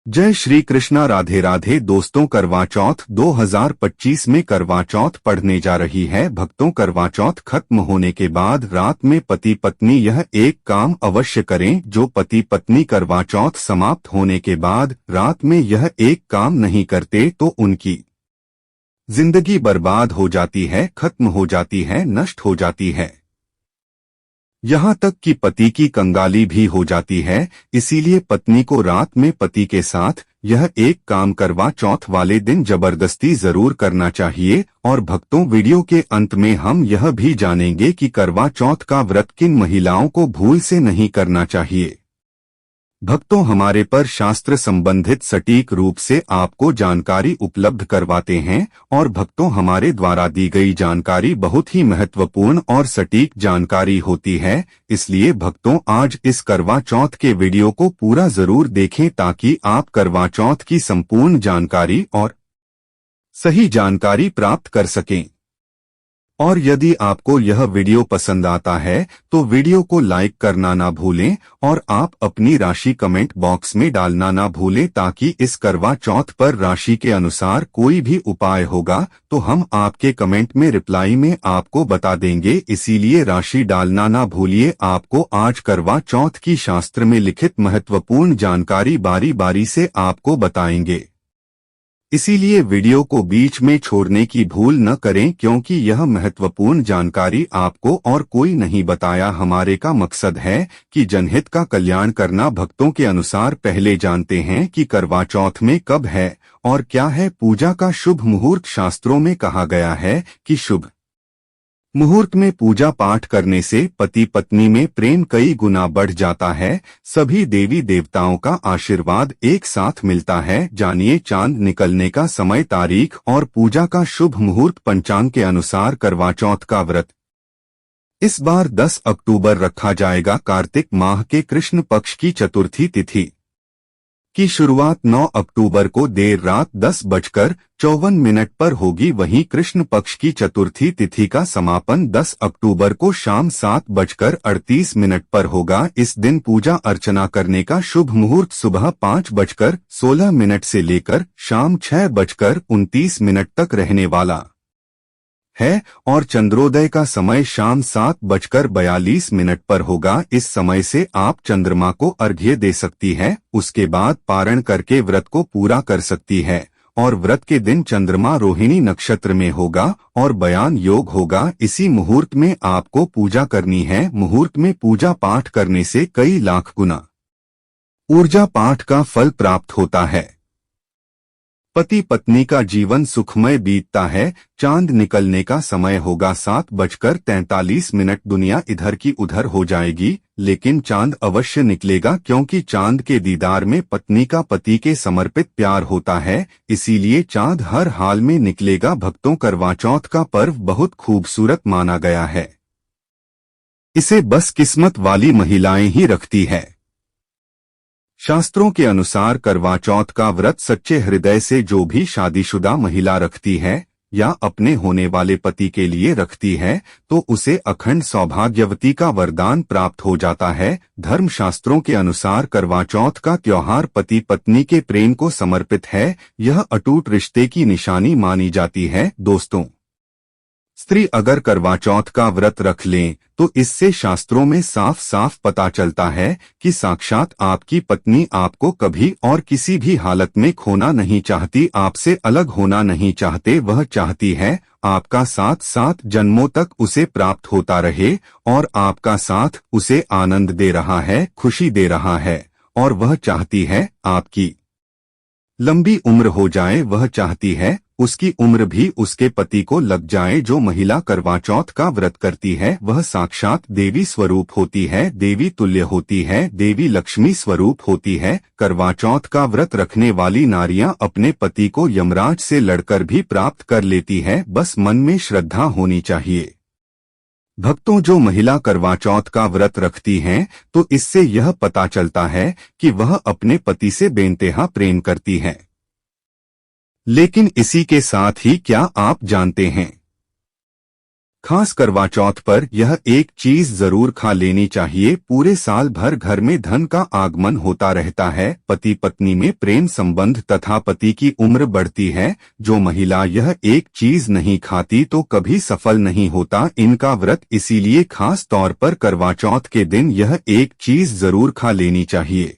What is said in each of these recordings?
जय श्री कृष्णा। राधे राधे दोस्तों, करवा चौथ 2025 में करवा चौथ पढ़ने जा रही है। भक्तों, करवा चौथ खत्म होने के बाद रात में पति पत्नी यह एक काम अवश्य करें। जो पति पत्नी करवा चौथ समाप्त होने के बाद रात में यह एक काम नहीं करते तो उनकी जिंदगी बर्बाद हो जाती है, खत्म हो जाती है, नष्ट हो जाती है। यहाँ तक कि पति की कंगाली भी हो जाती है। इसीलिए पत्नी को रात में पति के साथ यह एक काम करवा चौथ वाले दिन जबरदस्ती जरूर करना चाहिए। और भक्तों, वीडियो के अंत में हम यह भी जानेंगे कि करवा चौथ का व्रत किन महिलाओं को भूल से नहीं करना चाहिए। भक्तों, हमारे पर शास्त्र संबंधित सटीक रूप से आपको जानकारी उपलब्ध करवाते हैं। और भक्तों, हमारे द्वारा दी गई जानकारी बहुत ही महत्वपूर्ण और सटीक जानकारी होती है। इसलिए भक्तों, आज इस करवा चौथ के वीडियो को पूरा जरूर देखें ताकि आप करवा चौथ की संपूर्ण जानकारी और सही जानकारी प्राप्त कर सकें। और यदि आपको यह वीडियो पसंद आता है तो वीडियो को लाइक करना ना भूलें और आप अपनी राशि कमेंट बॉक्स में डालना ना भूलें ताकि इस करवा चौथ पर राशि के अनुसार कोई भी उपाय होगा तो हम आपके कमेंट में रिप्लाई में आपको बता देंगे। इसीलिए राशि डालना ना भूलिए। आपको आज करवा चौथ की शास्त्र में लिखित महत्वपूर्ण जानकारी बारी बारी से आपको बताएंगे। इसीलिए वीडियो को बीच में छोड़ने की भूल न करें, क्योंकि यह महत्वपूर्ण जानकारी आपको और कोई नहीं बताया। हमारे का मकसद है कि जनहित का कल्याण करना। भक्तों के अनुसार पहले जानते हैं कि करवा चौथ में कब है और क्या है पूजा का शुभ मुहूर्त। शास्त्रों में कहा गया है कि शुभ मुहूर्त में पूजा पाठ करने से पति पत्नी में प्रेम कई गुना बढ़ जाता है। सभी देवी देवताओं का आशीर्वाद एक साथ मिलता है। जानिए चांद निकलने का समय, तारीख और पूजा का शुभ मुहूर्त। पंचांग के अनुसार करवा चौथ का व्रत इस बार 10 अक्टूबर रखा जाएगा। कार्तिक माह के कृष्ण पक्ष की चतुर्थी तिथि की शुरुआत 9 अक्टूबर को देर रात 10:54 पर होगी। वहीं कृष्ण पक्ष की चतुर्थी तिथि का समापन 10 अक्टूबर को शाम 7:38 पर होगा। इस दिन पूजा अर्चना करने का शुभ मुहूर्त सुबह 5:16 से लेकर शाम 6:29 तक रहने वाला है और चंद्रोदय का समय शाम 7:42 पर होगा। इस समय से आप चंद्रमा को अर्घ्य दे सकती है, उसके बाद पारण करके व्रत को पूरा कर सकती है। और व्रत के दिन चंद्रमा रोहिणी नक्षत्र में होगा और बयान योग होगा। इसी मुहूर्त में आपको पूजा करनी है। मुहूर्त में पूजा पाठ करने से कई लाख गुना ऊर्जा पाठ का फल प्राप्त होता है। पति पत्नी का जीवन सुखमय बीतता है। चांद निकलने का समय होगा 7:43। दुनिया इधर की उधर हो जाएगी, लेकिन चांद अवश्य निकलेगा, क्योंकि चांद के दीदार में पत्नी का पति के समर्पित प्यार होता है। इसीलिए चांद हर हाल में निकलेगा। भक्तों, करवा चौथ का पर्व बहुत खूबसूरत माना गया है। इसे बस किस्मत वाली महिलाएं ही रखती है। शास्त्रों के अनुसार करवा चौथ का व्रत सच्चे हृदय से जो भी शादीशुदा महिला रखती है या अपने होने वाले पति के लिए रखती है तो उसे अखंड सौभाग्यवती का वरदान प्राप्त हो जाता है। धर्मशास्त्रों के अनुसार करवा चौथ का त्योहार पति पत्नी के प्रेम को समर्पित है। यह अटूट रिश्ते की निशानी मानी जाती है। दोस्तों, स्त्री अगर करवा चौथ का व्रत रख लें तो इससे शास्त्रों में साफ साफ पता चलता है कि साक्षात आपकी पत्नी आपको कभी और किसी भी हालत में खोना नहीं चाहती, आपसे अलग होना नहीं चाहते। वह चाहती है आपका साथ 7 जन्मों तक उसे प्राप्त होता रहे और आपका साथ उसे आनंद दे रहा है, खुशी दे रहा है। और वह चाहती है आपकी लंबी उम्र हो जाए। वह चाहती है उसकी उम्र भी उसके पति को लग जाए। जो महिला करवा चौथ का व्रत करती है वह साक्षात देवी स्वरूप होती है, देवी तुल्य होती है, देवी लक्ष्मी स्वरूप होती है। करवा चौथ का व्रत रखने वाली नारियां अपने पति को यमराज से लड़कर भी प्राप्त कर लेती है। बस मन में श्रद्धा होनी चाहिए। भक्तों, जो महिला करवा चौथ का व्रत रखती हैं तो इससे यह पता चलता है कि वह अपने पति से बेइंतहा प्रेम करती है। लेकिन इसी के साथ ही क्या आप जानते हैं खास करवा चौथ पर यह एक चीज जरूर खा लेनी चाहिए। पूरे साल भर घर में धन का आगमन होता रहता है, पति पत्नी में प्रेम संबंध तथा पति की उम्र बढ़ती है। जो महिला यह एक चीज नहीं खाती तो कभी सफल नहीं होता इनका व्रत, इसीलिए खास तौर पर करवा चौथ के दिन यह एक चीज जरूर खा लेनी चाहिए।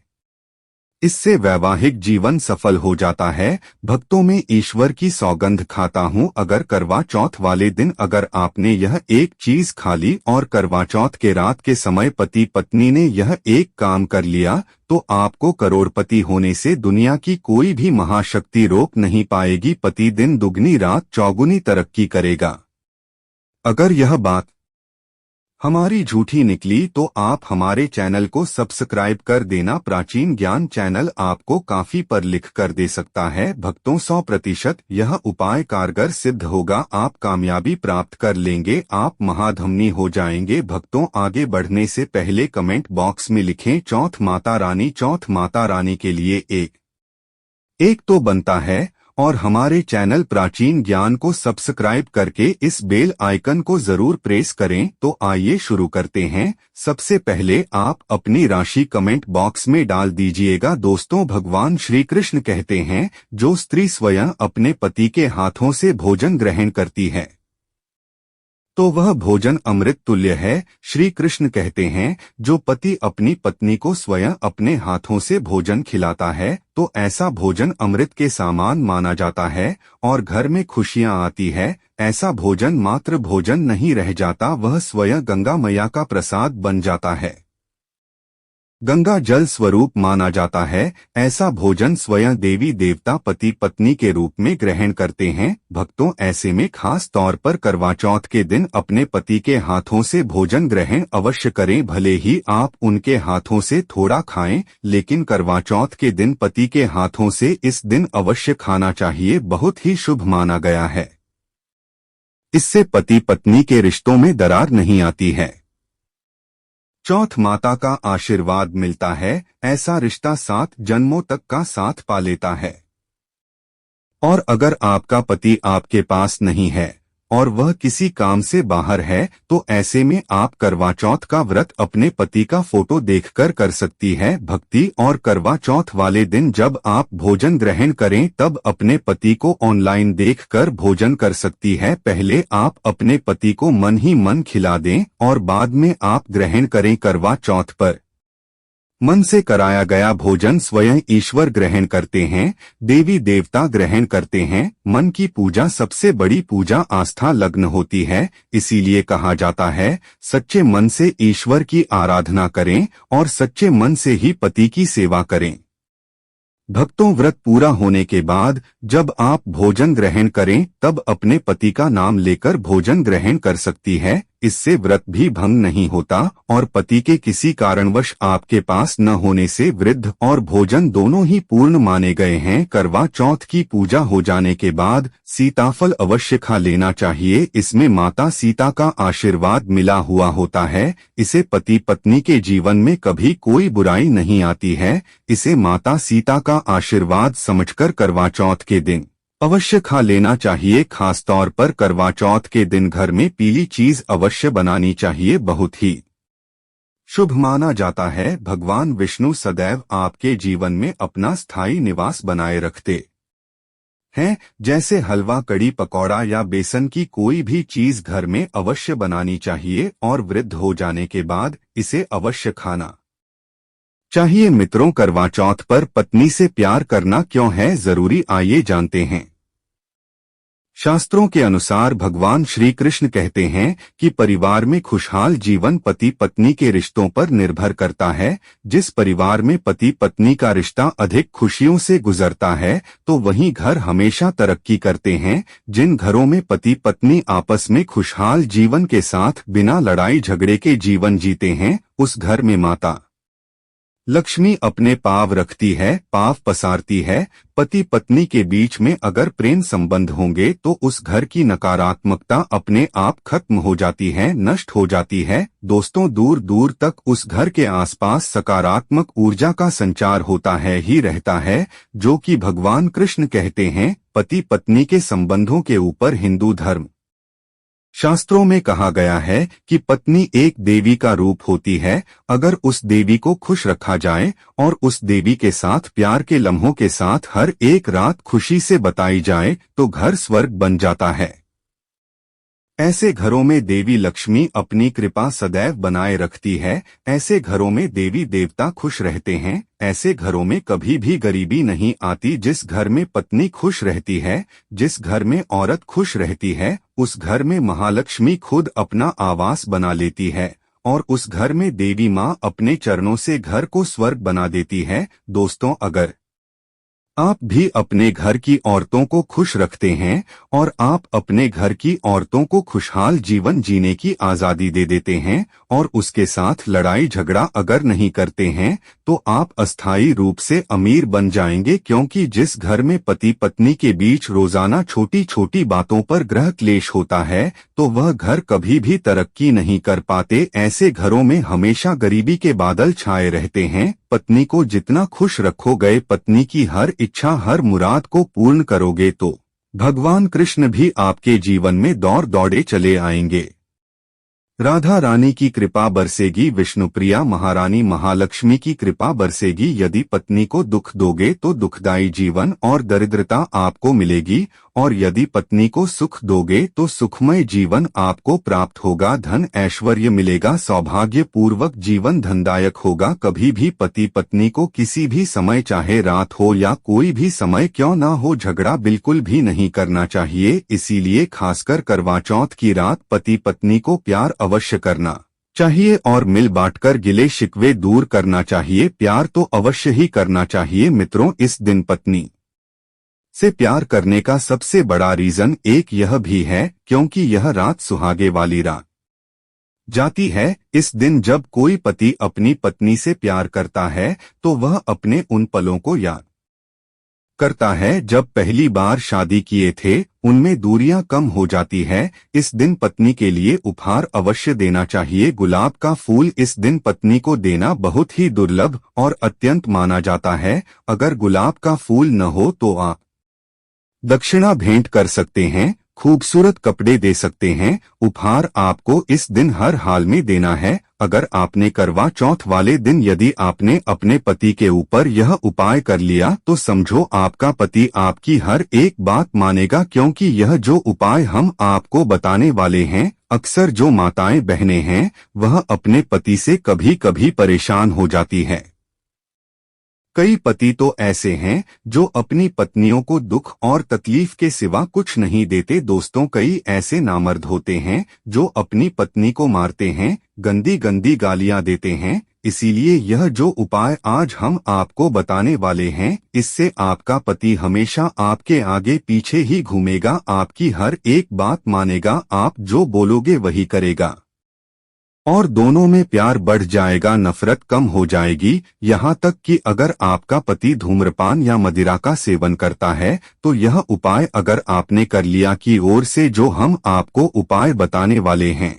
इससे वैवाहिक जीवन सफल हो जाता है। भक्तों में ईश्वर की सौगंध खाता हूँ, अगर करवा चौथ वाले दिन अगर आपने यह एक चीज खा ली और करवा चौथ के रात के समय पति पत्नी ने यह एक काम कर लिया तो आपको करोड़पति होने से दुनिया की कोई भी महाशक्ति रोक नहीं पाएगी। पति दिन दुगनी रात चौगुनी तरक्की करेगा। अगर यह बात हमारी झूठी निकली तो आप हमारे चैनल को सब्सक्राइब कर देना। प्राचीन ज्ञान चैनल आपको काफी पर लिख कर दे सकता है। भक्तों 100% यह उपाय कारगर सिद्ध होगा, आप कामयाबी प्राप्त कर लेंगे, आप महाधनी हो जाएंगे। भक्तों आगे बढ़ने से पहले कमेंट बॉक्स में लिखें चौथ माता रानी। चौथ माता रानी के लिए एक तो बनता है और हमारे चैनल प्राचीन ज्ञान को सब्सक्राइब करके इस बेल आइकन को जरूर प्रेस करें। तो आइए शुरू करते हैं। सबसे पहले आप अपनी राशि कमेंट बॉक्स में डाल दीजिएगा। दोस्तों भगवान श्री कृष्ण कहते हैं, जो स्त्री स्वयं अपने पति के हाथों से भोजन ग्रहण करती है तो वह भोजन अमृत तुल्य है। श्री कृष्ण कहते हैं, जो पति अपनी पत्नी को स्वयं अपने हाथों से भोजन खिलाता है तो ऐसा भोजन अमृत के समान माना जाता है और घर में खुशियां आती है। ऐसा भोजन मात्र भोजन नहीं रह जाता, वह स्वयं गंगा मैया का प्रसाद बन जाता है, गंगा जल स्वरूप माना जाता है। ऐसा भोजन स्वयं देवी देवता पति पत्नी के रूप में ग्रहण करते हैं। भक्तों ऐसे में खास तौर पर करवा चौथ के दिन अपने पति के हाथों से भोजन ग्रहण अवश्य करें। भले ही आप उनके हाथों से थोड़ा खाएं, लेकिन करवा चौथ के दिन पति के हाथों से इस दिन अवश्य खाना चाहिए, बहुत ही शुभ माना गया है। इससे पति पत्नी के रिश्तों में दरार नहीं आती है। चौथ माता का आशीर्वाद मिलता है, ऐसा रिश्ता 7 जन्मों तक का साथ पा लेता है। और अगर आपका पति आपके पास नहीं है और वह किसी काम से बाहर है तो ऐसे में आप करवा चौथ का व्रत अपने पति का फोटो देखकर कर सकती है। भक्ति और करवा चौथ वाले दिन जब आप भोजन ग्रहण करें तब अपने पति को ऑनलाइन देखकर भोजन कर सकती है। पहले आप अपने पति को मन ही मन खिला दें और बाद में आप ग्रहण करें। करवा चौथ पर मन से कराया गया भोजन स्वयं ईश्वर ग्रहण करते हैं, देवी देवता ग्रहण करते हैं। मन की पूजा सबसे बड़ी पूजा आस्था लग्न होती है, इसीलिए कहा जाता है सच्चे मन से ईश्वर की आराधना करें और सच्चे मन से ही पति की सेवा करें। भक्तों व्रत पूरा होने के बाद जब आप भोजन ग्रहण करें तब अपने पति का नाम लेकर भोजन ग्रहण कर सकती है। इससे व्रत भी भंग नहीं होता और पति के किसी कारणवश आपके पास न होने से वृद्ध और भोजन दोनों ही पूर्ण माने गए हैं। करवा चौथ की पूजा हो जाने के बाद सीताफल अवश्य खा लेना चाहिए, इसमें माता सीता का आशीर्वाद मिला हुआ होता है। इसे पति पत्नी के जीवन में कभी कोई बुराई नहीं आती है। इसे माता सीता का आशीर्वाद समझकर करवा चौथ के दिन अवश्य खा लेना चाहिए। खास तौर पर करवा चौथ के दिन घर में पीली चीज अवश्य बनानी चाहिए, बहुत ही शुभ माना जाता है। भगवान विष्णु सदैव आपके जीवन में अपना स्थायी निवास बनाए रखते हैं। जैसे हलवा, कड़ी, पकौड़ा या बेसन की कोई भी चीज घर में अवश्य बनानी चाहिए और वृद्ध हो जाने के बाद इसे अवश्य खाना चाहिए। मित्रों करवा चौथ पर पत्नी से प्यार करना क्यों है जरूरी, आइए जानते हैं। शास्त्रों के अनुसार भगवान श्री कृष्ण कहते हैं कि परिवार में खुशहाल जीवन पति पत्नी के रिश्तों पर निर्भर करता है। जिस परिवार में पति पत्नी का रिश्ता अधिक खुशियों से गुजरता है तो वहीं घर हमेशा तरक्की करते हैं। जिन घरों में पति पत्नी आपस में खुशहाल जीवन के साथ बिना लड़ाई झगड़े के जीवन जीते हैं, उस घर में माता लक्ष्मी अपने पाँव रखती है, पाँव पसारती है। पति पत्नी के बीच में अगर प्रेम संबंध होंगे तो उस घर की नकारात्मकता अपने आप खत्म हो जाती है, नष्ट हो जाती है। दोस्तों दूर दूर तक उस घर के आसपास सकारात्मक ऊर्जा का संचार होता है ही रहता है, जो कि भगवान कृष्ण कहते हैं पति पत्नी के संबंधों के ऊपर हिंदू धर्म शास्त्रों में कहा गया है कि पत्नी एक देवी का रूप होती है। अगर उस देवी को खुश रखा जाए और उस देवी के साथ प्यार के लम्हों के साथ हर एक रात खुशी से बताई जाए तो घर स्वर्ग बन जाता है। ऐसे घरों में देवी लक्ष्मी अपनी कृपा सदैव बनाए रखती है। ऐसे घरों में देवी देवता खुश रहते हैं। ऐसे घरों में कभी भी गरीबी नहीं आती। जिस घर में पत्नी खुश रहती है, जिस घर में औरत खुश रहती है, उस घर में महालक्ष्मी खुद अपना आवास बना लेती है और उस घर में देवी माँ अपने चरणों से घर को स्वर्ग बना देती है। दोस्तों, अगर आप भी अपने घर की औरतों को खुश रखते हैं और आप अपने घर की औरतों को खुशहाल जीवन जीने की आज़ादी दे देते हैं और उसके साथ लड़ाई झगड़ा अगर नहीं करते हैं, तो आप अस्थायी रूप से अमीर बन जाएंगे। क्योंकि जिस घर में पति पत्नी के बीच रोजाना छोटी छोटी बातों पर गृह क्लेश होता है, तो वह घर कभी भी तरक्की नहीं कर पाते। ऐसे घरों में हमेशा गरीबी के बादल छाए रहते हैं। पत्नी को जितना खुश रखोगे, पत्नी की हर इच्छा हर मुराद को पूर्ण करोगे, तो भगवान कृष्ण भी आपके जीवन में दौड़े चले आएंगे। राधा रानी की कृपा बरसेगी, विष्णुप्रिया महारानी महालक्ष्मी की कृपा बरसेगी। यदि पत्नी को दुख दोगे तो दुखदायी जीवन और दरिद्रता आपको मिलेगी, और यदि पत्नी को सुख दोगे तो सुखमय जीवन आपको प्राप्त होगा। धन ऐश्वर्य मिलेगा, सौभाग्य पूर्वक जीवन धनदायक होगा। कभी भी पति पत्नी को किसी भी समय, चाहे रात हो या कोई भी समय क्यों ना हो, झगड़ा बिल्कुल भी नहीं करना चाहिए। इसीलिए खासकर करवा चौथ की रात पति पत्नी को प्यार अवश्य करना चाहिए और मिल बांटकर गिले शिकवे दूर करना चाहिए। प्यार तो अवश्य ही करना चाहिए। मित्रों, इस दिन पत्नी से प्यार करने का सबसे बड़ा रीजन एक यह भी है क्योंकि यह रात सुहागे वाली रात जाती है। इस दिन जब कोई पति अपनी पत्नी से प्यार करता है तो वह अपने उन पलों को याद करता है जब पहली बार शादी किए थे। उनमें दूरियां कम हो जाती है। इस दिन पत्नी के लिए उपहार अवश्य देना चाहिए। गुलाब का फूल इस दिन पत्नी को देना बहुत ही दुर्लभ और अत्यंत माना जाता है। अगर गुलाब का फूल न हो तो आप दक्षिणा भेंट कर सकते हैं, खूबसूरत कपड़े दे सकते हैं। उपहार आपको इस दिन हर हाल में देना है। अगर आपने करवा चौथ वाले दिन यदि आपने अपने पति के ऊपर यह उपाय कर लिया तो समझो आपका पति आपकी हर एक बात मानेगा। क्योंकि यह जो उपाय हम आपको बताने वाले हैं, अक्सर जो माताएं बहनें हैं वह अपने पति से कभी कभी परेशान हो जाती है। कई पति तो ऐसे हैं जो अपनी पत्नियों को दुख और तकलीफ के सिवा कुछ नहीं देते। दोस्तों, कई ऐसे नामर्द होते हैं जो अपनी पत्नी को मारते हैं, गंदी गंदी गालियां देते हैं। इसीलिए यह जो उपाय आज हम आपको बताने वाले हैं, इससे आपका पति हमेशा आपके आगे पीछे ही घूमेगा, आपकी हर एक बात मानेगा, आप जो बोलोगे वही करेगा और दोनों में प्यार बढ़ जाएगा, नफरत कम हो जाएगी। यहाँ तक कि अगर आपका पति धूम्रपान या मदिरा का सेवन करता है तो यह उपाय अगर आपने कर लिया की ओर से जो हम आपको उपाय बताने वाले हैं,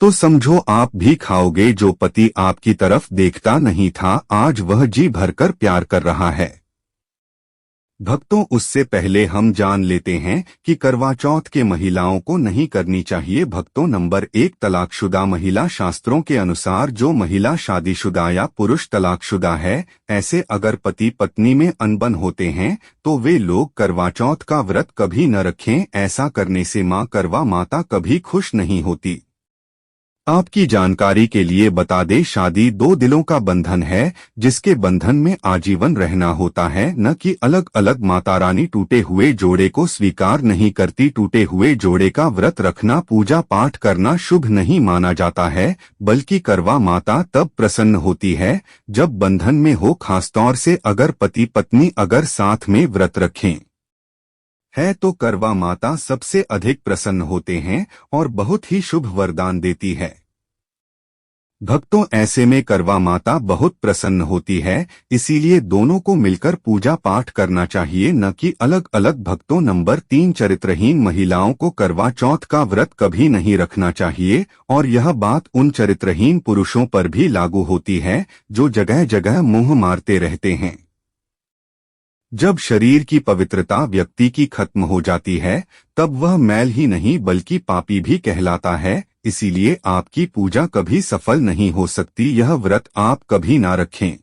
तो समझो आप भी खाओगे। जो पति आपकी तरफ देखता नहीं था, आज वह जी भरकर प्यार कर रहा है। भक्तों, उससे पहले हम जान लेते हैं कि करवा चौथ के महिलाओं को नहीं करनी चाहिए। भक्तों, नंबर 1, तलाकशुदा महिला। शास्त्रों के अनुसार जो महिला शादीशुदा या पुरुष तलाकशुदा है, ऐसे अगर पति पत्नी में अनबन होते हैं तो वे लोग करवा चौथ का व्रत कभी न रखें। ऐसा करने से मां करवा माता कभी खुश नहीं होती। आपकी जानकारी के लिए बता दें, शादी दो दिलों का बंधन है जिसके बंधन में आजीवन रहना होता है, न कि अलग अलग। माता रानी टूटे हुए जोड़े को स्वीकार नहीं करती। टूटे हुए जोड़े का व्रत रखना, पूजा पाठ करना शुभ नहीं माना जाता है, बल्कि करवा माता तब प्रसन्न होती है जब बंधन में हो। खासतौर से अगर पति पत्नी अगर साथ में व्रत रखें है तो करवा माता सबसे अधिक प्रसन्न होते हैं और बहुत ही शुभ वरदान देती है। भक्तों, ऐसे में करवा माता बहुत प्रसन्न होती है, इसीलिए दोनों को मिलकर पूजा पाठ करना चाहिए, न कि अलग अलग। भक्तों, नंबर 3, चरित्रहीन महिलाओं को करवा चौथ का व्रत कभी नहीं रखना चाहिए और यह बात उन चरित्रहीन पुरुषों पर भी लागू होती है जो जगह जगह मुंह मारते रहते हैं। जब शरीर की पवित्रता व्यक्ति की खत्म हो जाती है तब वह मैल ही नहीं बल्कि पापी भी कहलाता है। इसीलिए आपकी पूजा कभी सफल नहीं हो सकती। यह व्रत आप कभी ना रखें।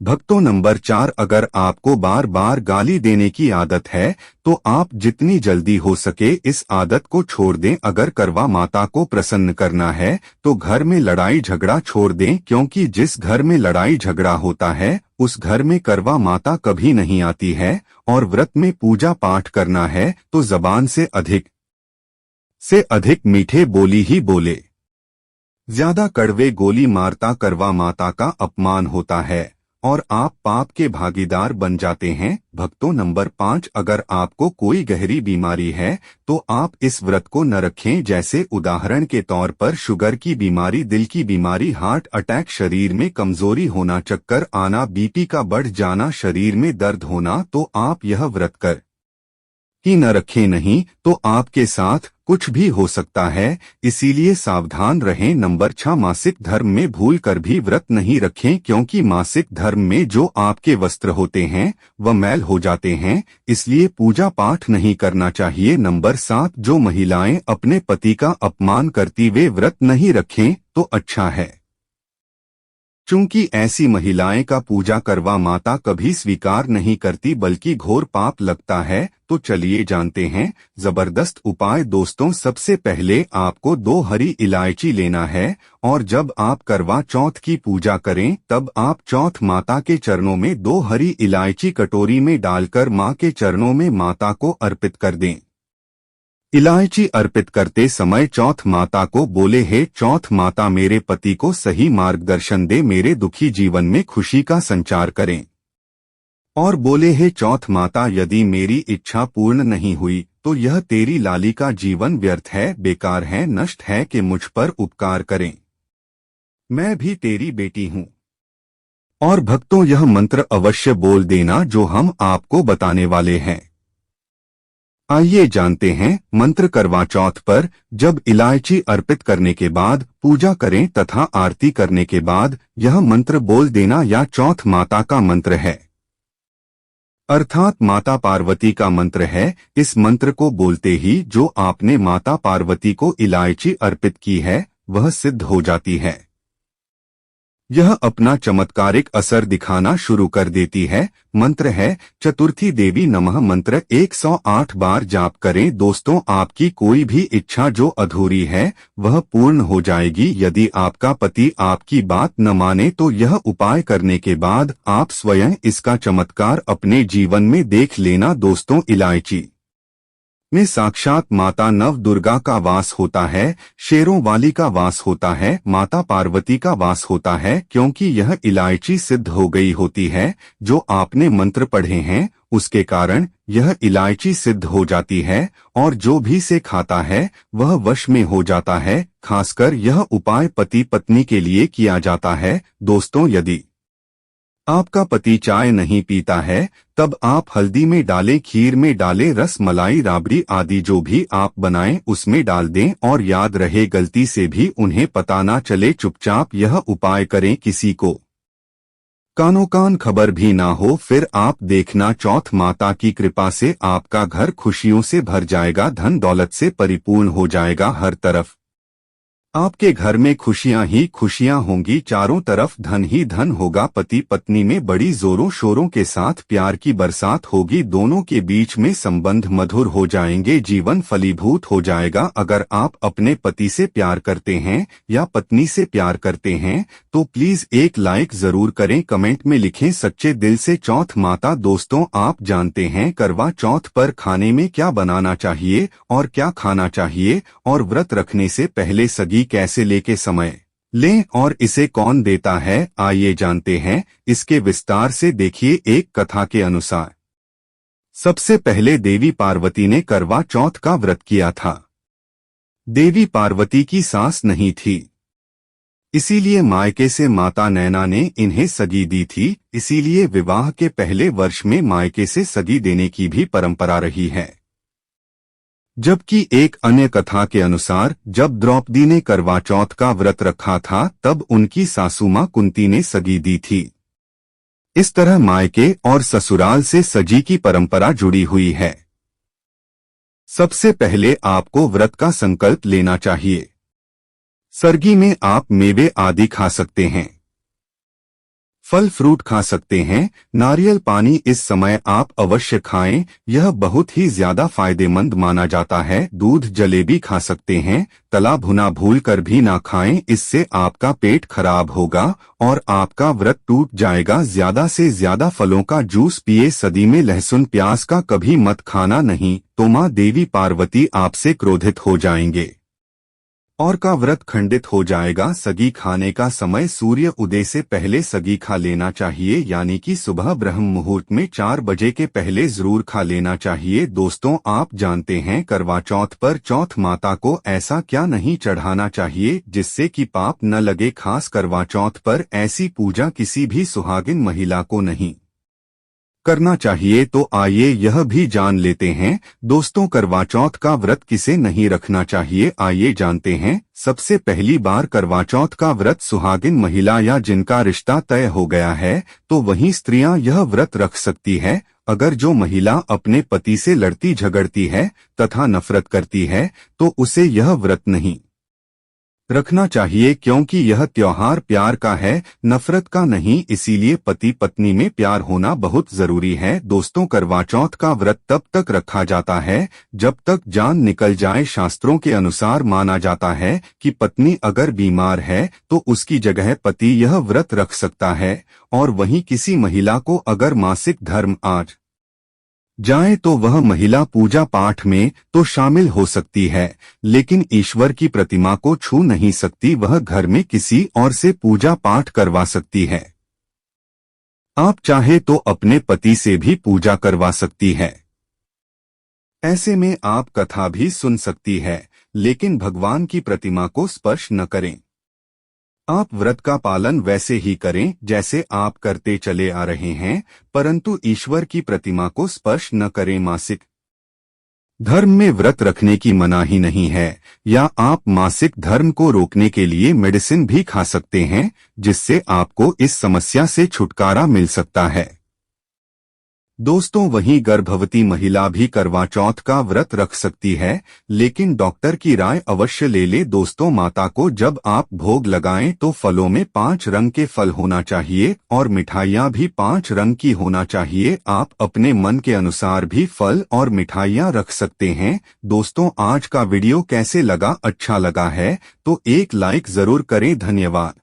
भक्तों, नंबर 4, अगर आपको बार बार गाली देने की आदत है तो आप जितनी जल्दी हो सके इस आदत को छोड़ दें। अगर करवा माता को प्रसन्न करना है तो घर में लड़ाई झगड़ा छोड़ दें, क्योंकि जिस घर में लड़ाई झगड़ा होता है उस घर में करवा माता कभी नहीं आती है। और व्रत में पूजा पाठ करना है तो जबान से अधिक मीठे बोली ही बोले। ज्यादा कड़वे गोली मारता करवा माता का अपमान होता है और आप पाप के भागीदार बन जाते हैं। भक्तों, नंबर 5, अगर आपको कोई गहरी बीमारी है तो आप इस व्रत को न रखें। जैसे उदाहरण के तौर पर शुगर की बीमारी, दिल की बीमारी, हार्ट अटैक, शरीर में कमजोरी होना, चक्कर आना, बीपी का बढ़ जाना, शरीर में दर्द होना, तो आप यह व्रत कर ही न रखें, नहीं तो आपके साथ कुछ भी हो सकता है। इसीलिए सावधान रहें। नंबर 6, मासिक धर्म में भूल कर भी व्रत नहीं रखें, क्योंकि मासिक धर्म में जो आपके वस्त्र होते हैं वह मैल हो जाते हैं, इसलिए पूजा पाठ नहीं करना चाहिए। नंबर 7, जो महिलाएं अपने पति का अपमान करती वे व्रत नहीं रखें तो अच्छा है, चूंकि ऐसी महिलाएं का पूजा करवा माता कभी स्वीकार नहीं करती बल्कि घोर पाप लगता है। तो चलिए जानते हैं जबरदस्त उपाय। दोस्तों, सबसे पहले आपको 2 हरी इलायची लेना है और जब आप करवा चौथ की पूजा करें तब आप चौथ माता के चरणों में 2 हरी इलायची कटोरी में डालकर मां के चरणों में माता को अर्पित कर दें। इलायची अर्पित करते समय चौथ माता को बोले, हे चौथ माता, मेरे पति को सही मार्गदर्शन दे, मेरे दुखी जीवन में खुशी का संचार करें। और बोले, हे चौथ माता, यदि मेरी इच्छा पूर्ण नहीं हुई तो यह तेरी लाली का जीवन व्यर्थ है, बेकार है, नष्ट है, कि मुझ पर उपकार करें, मैं भी तेरी बेटी हूँ। और भक्तों, यह मंत्र अवश्य बोल देना जो हम आपको बताने वाले हैं। आइए जानते हैं मंत्र। करवा चौथ पर जब इलायची अर्पित करने के बाद पूजा करें तथा आरती करने के बाद यह मंत्र बोल देना। या चौथ माता का मंत्र है, अर्थात माता पार्वती का मंत्र है। इस मंत्र को बोलते ही जो आपने माता पार्वती को इलायची अर्पित की है वह सिद्ध हो जाती है। यह अपना चमत्कारिक असर दिखाना शुरू कर देती है। मंत्र है चतुर्थी देवी नमः। मंत्र 108 बार जाप करें। दोस्तों, आपकी कोई भी इच्छा जो अधूरी है वह पूर्ण हो जाएगी। यदि आपका पति आपकी बात न माने तो यह उपाय करने के बाद आप स्वयं इसका चमत्कार अपने जीवन में देख लेना। दोस्तों, इलायची में साक्षात माता नव दुर्गा का वास होता है, शेरों वाली का वास होता है, माता पार्वती का वास होता है, क्योंकि यह इलायची सिद्ध हो गई होती है। जो आपने मंत्र पढ़े हैं उसके कारण यह इलायची सिद्ध हो जाती है और जो भी से खाता है वह वश में हो जाता है। खासकर यह उपाय पति पत्नी के लिए किया जाता है। दोस्तों, यदि आपका पति चाय नहीं पीता है तब आप हल्दी में डालें, खीर में डालें, रस मलाई राबड़ी आदि जो भी आप बनाएं उसमें डाल दें। और याद रहे, गलती से भी उन्हें पता ना चले, चुपचाप यह उपाय करें, किसी को कानो कान खबर भी ना हो। फिर आप देखना, चौथ माता की कृपा से आपका घर खुशियों से भर जाएगा, धन दौलत से परिपूर्ण हो जाएगा। हर तरफ आपके घर में खुशियां ही खुशियां होंगी, चारों तरफ धन ही धन होगा। पति पत्नी में बड़ी जोरों शोरों के साथ प्यार की बरसात होगी, दोनों के बीच में संबंध मधुर हो जाएंगे, जीवन फलीभूत हो जाएगा। अगर आप अपने पति से प्यार करते हैं या पत्नी से प्यार करते हैं तो प्लीज एक लाइक जरूर करें, कमेंट में लिखें सच्चे दिल से चौथ माता। दोस्तों, आप जानते हैं करवा चौथ पर खाने में क्या बनाना चाहिए और क्या खाना चाहिए, और व्रत रखने से पहले सगी कैसे लेके समय लें और इसे कौन देता है, आइए जानते हैं इसके विस्तार से। देखिए, एक कथा के अनुसार सबसे पहले देवी पार्वती ने करवा चौथ का व्रत किया था। देवी पार्वती की सास नहीं थी, इसीलिए मायके से माता नैना ने इन्हें सगी दी थी। इसीलिए विवाह के पहले वर्ष में मायके से सगी देने की भी परंपरा रही है। जबकि एक अन्य कथा के अनुसार जब द्रौपदी ने करवा चौथ का व्रत रखा था तब उनकी सासू मां कुंती ने सगी दी थी। इस तरह मायके और ससुराल से सजी की परंपरा जुड़ी हुई है। सबसे पहले आपको व्रत का संकल्प लेना चाहिए। सरगी में आप मेवे आदि खा सकते हैं, फल फ्रूट खा सकते हैं, नारियल पानी इस समय आप अवश्य खाएं, यह बहुत ही ज्यादा फायदेमंद माना जाता है। दूध जलेबी खा सकते हैं, तला भुना भूल कर भी ना खाएं, इससे आपका पेट खराब होगा और आपका व्रत टूट जाएगा। ज्यादा से ज्यादा फलों का जूस पिए। सदी में लहसुन प्याज का कभी मत खाना, नहीं तो माँ देवी पार्वती आपसे क्रोधित हो जाएंगे और का व्रत खंडित हो जाएगा। सगी खाने का समय सूर्य उदय से पहले सगी खा लेना चाहिए, यानी कि सुबह ब्रह्म मुहूर्त में 4 बजे के पहले जरूर खा लेना चाहिए। दोस्तों, आप जानते हैं करवा चौथ पर चौथ माता को ऐसा क्या नहीं चढ़ाना चाहिए जिससे कि पाप न लगे। खास करवा चौथ पर ऐसी पूजा किसी भी सुहागिन महिला को नहीं करना चाहिए। तो आइए यह भी जान लेते हैं दोस्तों, करवा चौथ का व्रत किसे नहीं रखना चाहिए। आइए जानते हैं। सबसे पहली बार करवा चौथ का व्रत सुहागिन महिला या जिनका रिश्ता तय हो गया है तो वही स्त्रियां यह व्रत रख सकती है। अगर जो महिला अपने पति से लड़ती झगड़ती है तथा नफरत करती है तो उसे यह व्रत नहीं रखना चाहिए, क्योंकि यह त्योहार प्यार का है, नफरत का नहीं। इसीलिए पति पत्नी में प्यार होना बहुत जरूरी है। दोस्तों, करवा चौथ का व्रत तब तक रखा जाता है जब तक जान निकल जाए। शास्त्रों के अनुसार माना जाता है कि पत्नी अगर बीमार है तो उसकी जगह पति यह व्रत रख सकता है, और वहीं किसी महिला को अगर मासिक धर्म आ जाए तो वह महिला पूजा पाठ में तो शामिल हो सकती है, लेकिन ईश्वर की प्रतिमा को छू नहीं सकती। वह घर में किसी और से पूजा पाठ करवा सकती है। आप चाहे तो अपने पति से भी पूजा करवा सकती है। ऐसे में आप कथा भी सुन सकती है, लेकिन भगवान की प्रतिमा को स्पर्श न करें। आप व्रत का पालन वैसे ही करें जैसे आप करते चले आ रहे हैं, परंतु ईश्वर की प्रतिमा को स्पर्श न करें। मासिक धर्म में व्रत रखने की मनाही नहीं है, या आप मासिक धर्म को रोकने के लिए मेडिसिन भी खा सकते हैं, जिससे आपको इस समस्या से छुटकारा मिल सकता है। दोस्तों, वहीं गर्भवती महिला भी करवा चौथ का व्रत रख सकती है, लेकिन डॉक्टर की राय अवश्य ले ले। दोस्तों, माता को जब आप भोग लगाएं तो फलों में 5 रंग के फल होना चाहिए और मिठाइयाँ भी 5 रंग की होना चाहिए। आप अपने मन के अनुसार भी फल और मिठाइयाँ रख सकते हैं। दोस्तों, आज का वीडियो कैसे लगा? अच्छा लगा है तो एक लाइक जरूर करें। धन्यवाद।